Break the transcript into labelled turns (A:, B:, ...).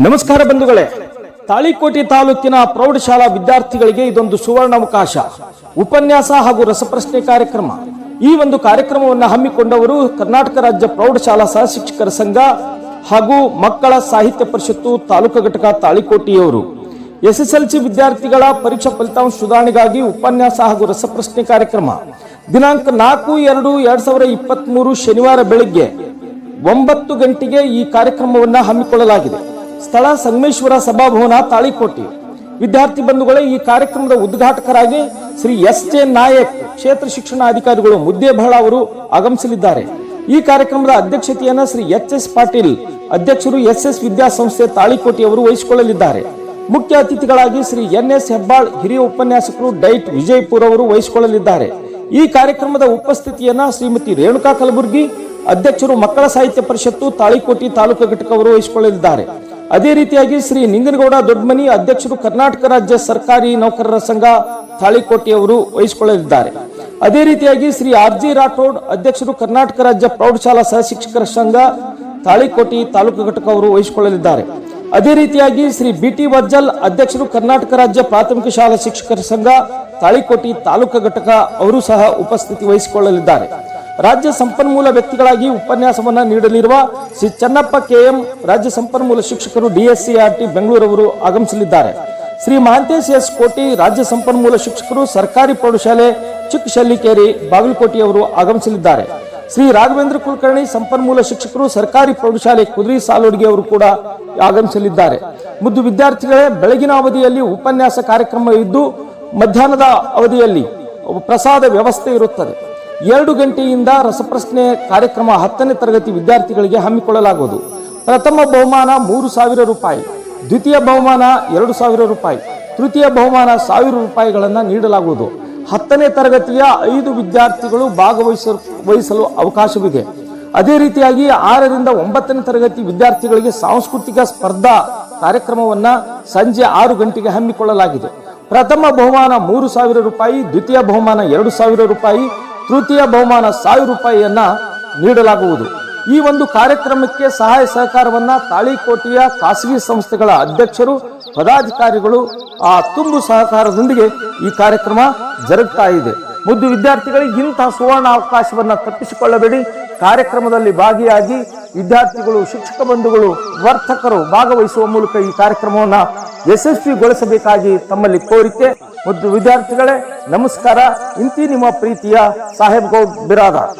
A: ನಮಸ್ಕಾರ ಬಂಧುಗಳೇ, ತಾಳಿಕೋಟೆ ತಾಲೂಕಿನ ಪ್ರೌಢಶಾಲಾ ವಿದ್ಯಾರ್ಥಿಗಳಿಗೆ ಇದೊಂದು ಸುವರ್ಣಾವಕಾಶ. ಉಪನ್ಯಾಸ ಹಾಗೂ ರಸಪ್ರಶ್ನೆ ಕಾರ್ಯಕ್ರಮ. ಈ ಒಂದು ಕಾರ್ಯಕ್ರಮವನ್ನು ಹಮ್ಮಿಕೊಂಡವರು ಕರ್ನಾಟಕ ರಾಜ್ಯ ಪ್ರೌಢಶಾಲಾ ಸಹಶಿಕ್ಷಕರ ಸಂಘ ಹಾಗೂ ಮಕ್ಕಳ ಸಾಹಿತ್ಯ ಪರಿಷತ್ತು ತಾಲೂಕು ಘಟಕ ತಾಳಿಕೋಟೆಯವರು. ಎಸ್ಎಸ್ಎಲ್ಸಿ ವಿದ್ಯಾರ್ಥಿಗಳ ಪರೀಕ್ಷಾ ಫಲಿತಾಂಶ ಸುಧಾರಣೆಗಾಗಿ ಉಪನ್ಯಾಸ ಹಾಗೂ ರಸಪ್ರಶ್ನೆ ಕಾರ್ಯಕ್ರಮ ದಿನಾಂಕ 4/2/2023 ಶನಿವಾರ ಬೆಳಿಗ್ಗೆ 9 ಗಂಟೆಗೆ ಈ ಕಾರ್ಯಕ್ರಮವನ್ನು ಹಮ್ಮಿಕೊಳ್ಳಲಾಗಿದೆ. ಸ್ಥಳ ಸಂಗಮೇಶ್ವರ ಸಭಾಭವನ, ತಾಳಿಕೋಟೆ. ವಿದ್ಯಾರ್ಥಿ ಬಂಧುಗಳೇ, ಈ ಕಾರ್ಯಕ್ರಮದ ಉದ್ಘಾಟಕರಾಗಿ ಶ್ರೀ ಎಸ್.ಜೆ. ನಾಯಕ್, ಕ್ಷೇತ್ರ ಶಿಕ್ಷಣಾಧಿಕಾರಿಗಳು, ಮುದ್ದೇಬಾಳ ಅವರು ಆಗಮಿಸಲಿದ್ದಾರೆ. ಈ ಕಾರ್ಯಕ್ರಮದ ಅಧ್ಯಕ್ಷತೆಯನ್ನು ಶ್ರೀ ಎಚ್.ಎಸ್. ಪಾಟೀಲ್, ಅಧ್ಯಕ್ಷರು ಎಸ್.ಎಸ್. ವಿದ್ಯಾಸಂಸ್ಥೆ ತಾಳಿಕೋಟೆಯವರು ವಹಿಸಿಕೊಳ್ಳಲಿದ್ದಾರೆ. ಮುಖ್ಯ ಅತಿಥಿಗಳಾಗಿ ಶ್ರೀ ಎನ್.ಎಸ್. ಹೆಬ್ಬಾಳ್, ಹಿರಿಯ ಉಪನ್ಯಾಸಕರು, ಡೈಟ್ ವಿಜಯಪುರ ಅವರು ವಹಿಸಿಕೊಳ್ಳಲಿದ್ದಾರೆ. ಈ ಕಾರ್ಯಕ್ರಮದ ಉಪಸ್ಥಿತಿಯನ್ನ ಶ್ರೀಮತಿ ರೇಣುಕಾ ಕಲಬುರ್ಗಿ, ಅಧ್ಯಕ್ಷರು ಮಕ್ಕಳ ಸಾಹಿತ್ಯ ಪರಿಷತ್ತು ತಾಳಿಕೋಟೆ ತಾಲೂಕು ಘಟಕ ಅವರು ವಹಿಸಿಕೊಳ್ಳಲಿದ್ದಾರೆ. ಅದೇ ರೀತಿಯಾಗಿ ಶ್ರೀ ನಿಂಗನಗೌಡ ದೊಡ್ಡಮನಿ, ಅಧ್ಯಕ್ಷರು ಕರ್ನಾಟಕ ರಾಜ್ಯ ಸರ್ಕಾರಿ ನೌಕರರ ಸಂಘ ತಾಳಿಕೋಟೆಯವರು ವಹಿಸಿಕೊಳ್ಳಲಿದ್ದಾರೆ. ಅದೇ ರೀತಿಯಾಗಿ ಶ್ರೀ ಆರ್.ಜಿ. ರಾಠೋಡ್, ಅಧ್ಯಕ್ಷರು ಕರ್ನಾಟಕ ರಾಜ್ಯ ಪ್ರೌಢಶಾಲಾ ಸಹಶಿಕ್ಷಕರ ಸಂಘ ತಾಳಿಕೋಟೆ ತಾಲೂಕು ಘಟಕ ಅವರು ವಹಿಸಿಕೊಳ್ಳಲಿದ್ದಾರೆ. ಅದೇ ರೀತಿಯಾಗಿ ಶ್ರೀ ಬಿ.ಟಿ. ವರ್ಜಲ್, ಅಧ್ಯಕ್ಷರು ಕರ್ನಾಟಕ ರಾಜ್ಯ ಪ್ರಾಥಮಿಕ ಶಾಲಾ ಶಿಕ್ಷಕರ ಸಂಘ ತಾಳಿಕೋಟೆ ತಾಲೂಕು ಘಟಕ ಅವರು ಸಹ ಉಪಸ್ಥಿತಿ ವಹಿಸಿಕೊಳ್ಳಲಿದ್ದಾರೆ. ರಾಜ್ಯ ಸಂಪನ್ಮೂಲ ವ್ಯಕ್ತಿಗಳಾಗಿ ಉಪನ್ಯಾಸವನ್ನ ನೀಡಲಿರುವ ಶ್ರೀ ಚನ್ನಪ್ಪ ಕೆ.ಎಂ, ರಾಜ್ಯ ಸಂಪನ್ಮೂಲ ಶಿಕ್ಷಕರು, ಡಿಎಸ್ಸಿಆರ್ಟಿ ಬೆಂಗಳೂರವರು ಆಗಮಿಸಲಿದ್ದಾರೆ. ಶ್ರೀ ಮಹಾಂತೇಶ್ ಎಸ್. ಕೋಟಿ, ರಾಜ್ಯ ಸಂಪನ್ಮೂಲ ಶಿಕ್ಷಕರು, ಸರ್ಕಾರಿ ಪ್ರೌಢಶಾಲೆ ಚಿಕ್ಕಶಲ್ಲಿಕೇರಿ ಬಾಗಲಕೋಟೆಯವರು ಆಗಮಿಸಲಿದ್ದಾರೆ. ಶ್ರೀ ರಾಘವೇಂದ್ರ ಕುಲಕರ್ಣಿ, ಸಂಪನ್ಮೂಲ ಶಿಕ್ಷಕರು, ಸರ್ಕಾರಿ ಪ್ರೌಢಶಾಲೆ ಕುದುರೆ ಸಾಲೋಡಿಗೆ ಅವರು ಕೂಡ ಆಗಮಿಸಲಿದ್ದಾರೆ. ಮುದ್ದು ವಿದ್ಯಾರ್ಥಿಗಳೇ, ಬೆಳಗಿನ ಅವಧಿಯಲ್ಲಿ ಉಪನ್ಯಾಸ ಕಾರ್ಯಕ್ರಮ ಇದ್ದು ಮಧ್ಯಾಹ್ನದ ಅವಧಿಯಲ್ಲಿ ಪ್ರಸಾದ ವ್ಯವಸ್ಥೆ ಇರುತ್ತದೆ. 2 ಗಂಟೆಯಿಂದ ರಸಪ್ರಶ್ನೆ ಕಾರ್ಯಕ್ರಮ 10ನೇ ತರಗತಿ ವಿದ್ಯಾರ್ಥಿಗಳಿಗೆ ಹಮ್ಮಿಕೊಳ್ಳಲಾಗುವುದು. ಪ್ರಥಮ ಬಹುಮಾನ 3,000 ರೂಪಾಯಿ, ದ್ವಿತೀಯ ಬಹುಮಾನ 2,000 ರೂಪಾಯಿ, ತೃತೀಯ ಬಹುಮಾನ 1,000 ರೂಪಾಯಿಗಳನ್ನು ನೀಡಲಾಗುವುದು. 10ನೇ ತರಗತಿಯ 5 ವಿದ್ಯಾರ್ಥಿಗಳು ಭಾಗವಹಿಸಲು ಅವಕಾಶವಿದೆ. ಅದೇ ರೀತಿಯಾಗಿ 6ರಿಂದ 9ನೇ ತರಗತಿ ವಿದ್ಯಾರ್ಥಿಗಳಿಗೆ ಸಾಂಸ್ಕೃತಿಕ ಸ್ಪರ್ಧಾ ಕಾರ್ಯಕ್ರಮವನ್ನ ಸಂಜೆ 6 ಗಂಟೆಗೆ ಹಮ್ಮಿಕೊಳ್ಳಲಾಗಿದೆ. ಪ್ರಥಮ ಬಹುಮಾನ 3,000 ರೂಪಾಯಿ, ದ್ವಿತೀಯ ಬಹುಮಾನ 2,000 ರೂಪಾಯಿ, ತೃತೀಯ ಬಹುಮಾನ 1,000 ರೂಪಾಯಿಯನ್ನ ನೀಡಲಾಗುವುದು. ಈ ಒಂದು ಕಾರ್ಯಕ್ರಮಕ್ಕೆ ಸಹಾಯ ಸಹಕಾರವನ್ನ ತಾಳಿಕೋಟೆಯ ಖಾಸಗಿ ಸಂಸ್ಥೆಗಳ ಅಧ್ಯಕ್ಷರು, ಪದಾಧಿಕಾರಿಗಳು ತುಂಬು ಸಹಕಾರದೊಂದಿಗೆ ಈ ಕಾರ್ಯಕ್ರಮ ಜರುಗ್ತಾ ಇದೆ. ಮುದ್ದು ವಿದ್ಯಾರ್ಥಿಗಳಿಗೆ ಇಂತಹ ಸುವರ್ಣ ಅವಕಾಶವನ್ನ ತಪ್ಪಿಸಿಕೊಳ್ಳಬೇಡಿ. ಕಾರ್ಯಕ್ರಮದಲ್ಲಿ ಭಾಗಿಯಾಗಿ ವಿದ್ಯಾರ್ಥಿಗಳು, ಶಿಕ್ಷಕ ಬಂಧುಗಳು, ವರ್ತಕರು ಭಾಗವಹಿಸುವ ಮೂಲಕ ಈ ಕಾರ್ಯಕ್ರಮವನ್ನ ಯಶಸ್ವಿಗೊಳಿಸಬೇಕಾಗಿ ತಮ್ಮಲ್ಲಿ ಕೋರಿಕೆ. ಮುದ್ದು ವಿದ್ಯಾರ್ಥಿಗಳೇ, ನಮಸ್ಕಾರ. ಇಂತಿ ನಿಮ್ಮ ಪ್ರೀತಿಯ ಸಾಹೇಬ್ ಗೌಡ್ ಬಿರಾದಾರ್.